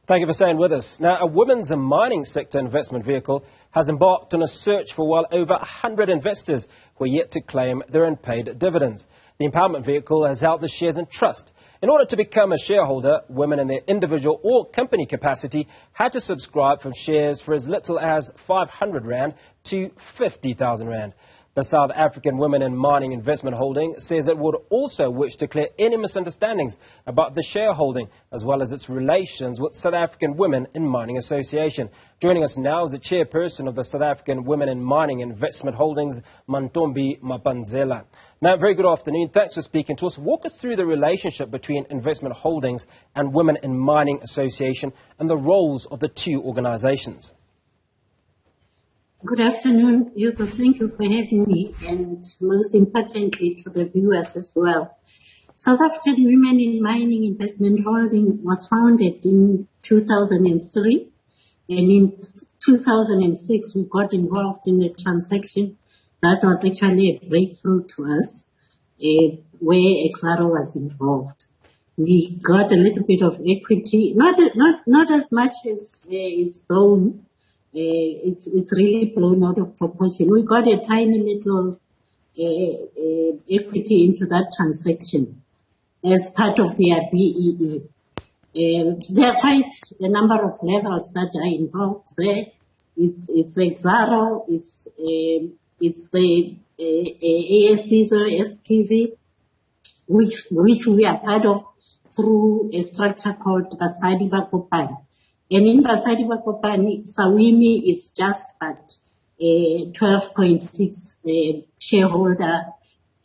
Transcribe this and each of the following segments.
Thank you for staying with us. Now, a women's mining sector investment vehicle has embarked on a search for well over 100 investors who are yet to claim their unpaid dividends. The empowerment vehicle has held the shares in trust. In order to become a shareholder, women in their individual or company capacity had to subscribe for shares for as little as 500 Rand to 50,000 Rand. The South African Women in Mining Investment Holding says it would also wish to clear any misunderstandings about the shareholding, as well as its relations with South African Women in Mining Association. Joining us now is the chairperson of the South African Women in Mining Investment Holdings, Mantombi Mapanzela. Now, very good afternoon. Thanks for speaking to us. Walk us through the relationship between Investment Holdings and Women in Mining Association and the roles of the two organizations. Good afternoon, Hugo. Thank you for having me, and most importantly to the viewers as well. South African Women in Mining Investment Holding was founded in 2003, and in 2006 we got involved in a transaction that was actually a breakthrough to us, where Exxaro was involved. We got a little bit of equity, not as much as its own. It's really blown out of proportion. We got a tiny little equity into that transaction as part of their BEE. There are quite a number of levels that are involved there. It's Exxaro, it's the ASCs or SPV, which we are part of through a structure called Basadi Bakopani. And in Basadi Bakopani, Sawimi is just at 12.6 shareholder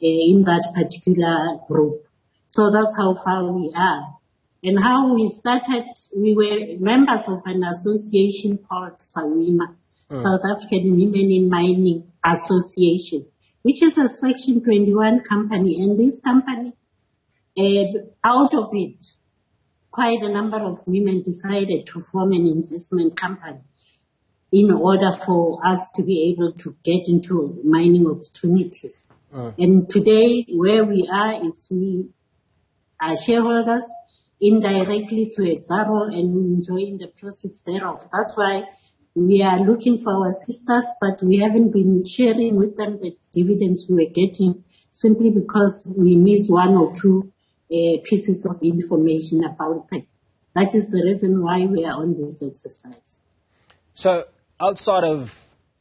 in that particular group. So that's how far we are. And how we started, we were members of an association called Sawima, South African Women in Mining Association, which is a Section 21 company. And this company, out of it, quite a number of women decided to form an investment company in order for us to be able to get into mining opportunities. And today, where we are, we are shareholders indirectly to Exxaro and enjoying the profits thereof. That's why we are looking for our sisters, but we haven't been sharing with them the dividends we were getting simply because we miss one or two pieces of information about them. That is the reason why we are on this exercise. So, outside of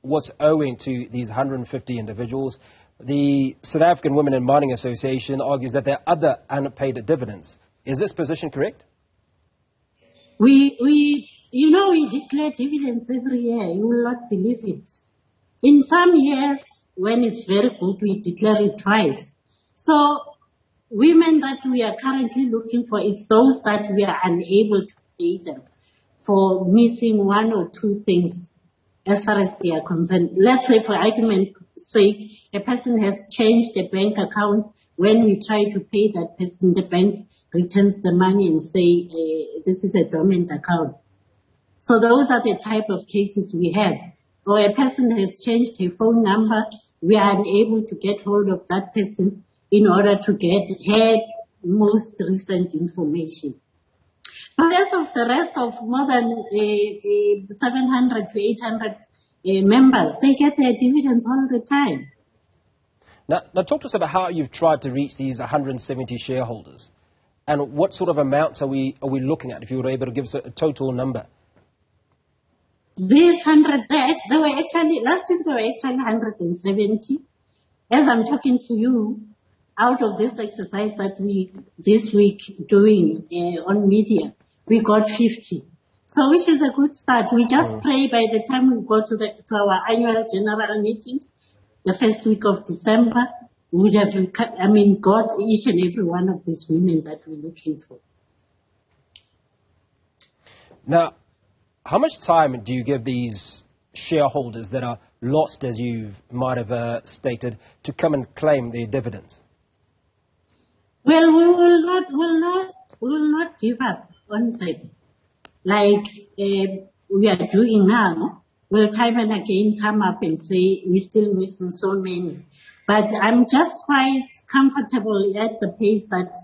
what's owing to these 150 individuals, the South African Women in Mining Association argues that there are other unpaid dividends. Is this position correct? We declare dividends every year. You will not believe it. In some years, when it's very good, we declare it twice. So, women that we are currently looking for is those that we are unable to pay them for missing one or two things as far as they are concerned. Let's say, for argument's sake, a person has changed a bank account. When we try to pay that person, the bank returns the money and say, this is a dormant account. So those are the type of cases we have. Or a person has changed her phone number. We are unable to get hold of that person in order to get her most recent information. But as of the rest of more than 700 to 800 members, they get their dividends all the time. Now talk to us about how you've tried to reach these 170 shareholders, and what sort of amounts are we looking at, if you were able to give us a total number. These 100, they were actually, last week there were actually 170. As I'm talking to you, out of this exercise that we this week doing on media, we got 50. So which is a good start. We just pray by the time we go to our annual general meeting, the first week of December, we would have got each and every one of these women that we're looking for. Now, how much time do you give these shareholders that are lost, as you might have stated, to come and claim their dividends? Well, we will not give up on them like we are doing now. We'll time and again come up and say we're still missing so many. But I'm just quite comfortable at the pace that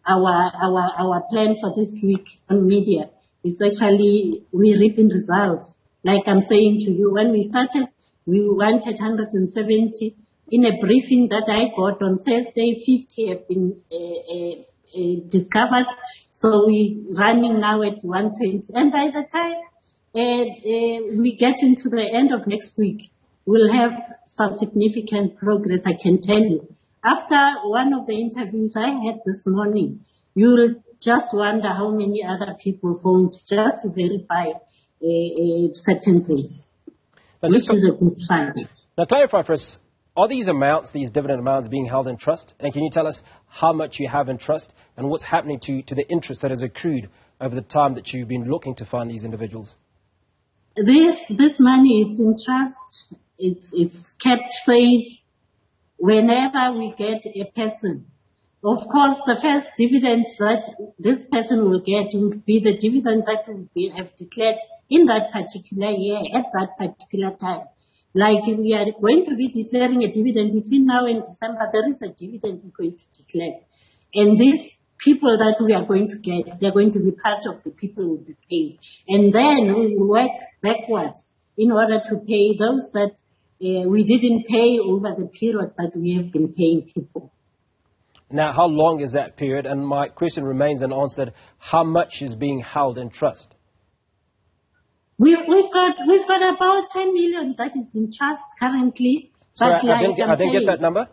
our plan for this week on media. It's actually, we're reaping results. Like I'm saying to you, when we started, we wanted 170. In a briefing that I got on Thursday, 50 have been discovered. So we're running now at 120. And by the time we get into the end of next week, we'll have some significant progress, I can tell you. After one of the interviews I had this morning, you'll just wonder how many other people phoned just to verify certain things, which is a good sign. Now, clarify for us, are these amounts, these dividend amounts, being held in trust? And can you tell us how much you have in trust and what's happening to the interest that has accrued over the time that you've been looking to find these individuals? This money is in trust. It's kept safe. Whenever we get a person, of course, the first dividend that this person will get would be the dividend that will be declared in that particular year at that particular time. Like we are going to be declaring a dividend between now and December, there is a dividend we're going to declare. And these people that we are going to get, they're going to be part of the people who will be paid. And then we will work backwards in order to pay those that we didn't pay over the period that we have been paying people. Now, how long is that period? And my question remains unanswered. How much is being held in trust? We've got about 10 million that is in trust currently. But Sorry, I didn't get that number.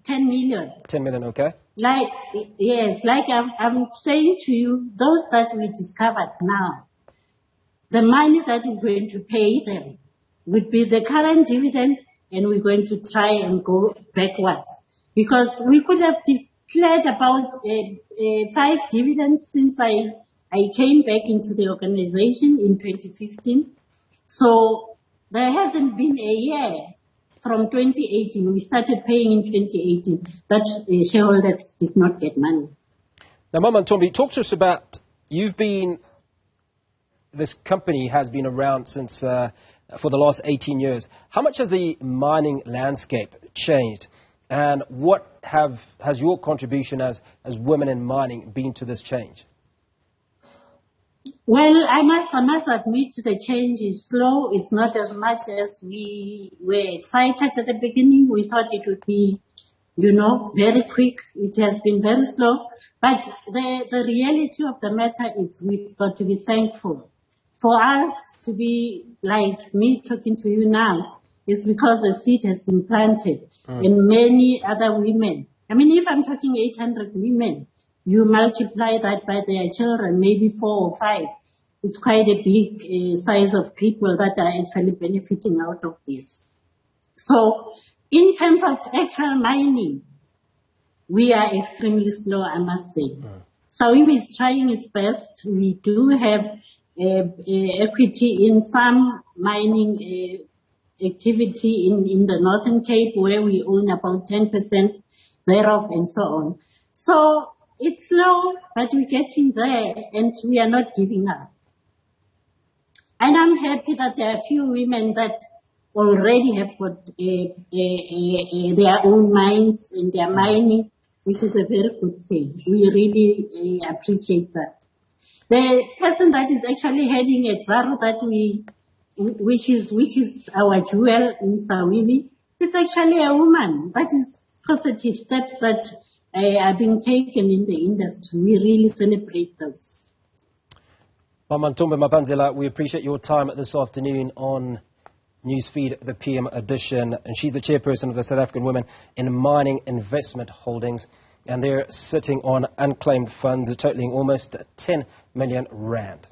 10 million. 10 million, okay. Like I'm saying to you, those that we discovered now, the money that we're going to pay them would be the current dividend, and we're going to try and go backwards. Because we could have declared about 5 dividends since I came back into the organization in 2015. So there hasn't been a year from 2018. We started paying in 2018 that shareholders did not get money. Now, Mantombi, talk to us about, this company has been around since for the last 18 years. How much has the mining landscape changed? And what has your contribution as women in mining been to this change? Well, I must admit the change is slow. It's not as much as we were excited at the beginning. We thought it would be, very quick. It has been very slow. But the reality of the matter is we've got to be thankful. For us to be like me talking to you now, it's because the seed has been planted in many other women. I mean, if I'm talking 800 women, you multiply that by their children, maybe 4 or 5. It's quite a big size of people that are actually benefiting out of this. So, in terms of actual mining, we are extremely slow, I must say. Saudi is trying its best. We do have equity in some mining activity in the Northern Cape, where we own about 10% thereof and so on. So it's slow, but we're getting there, and we are not giving up. And I'm happy that there are a few women that already have got their own mines and their mining, which is a very good thing. We really appreciate that. The person that is actually heading it, which is our jewel in Sawini, is actually a woman. That is positive steps that are being taken in the industry. We really celebrate those. Mantombi, Mapanzela, we appreciate your time this afternoon on Newsfeed, the PM edition. And she's the chairperson of the South African Women in Mining Investment Holdings. And they're sitting on unclaimed funds totaling almost 10 million rand.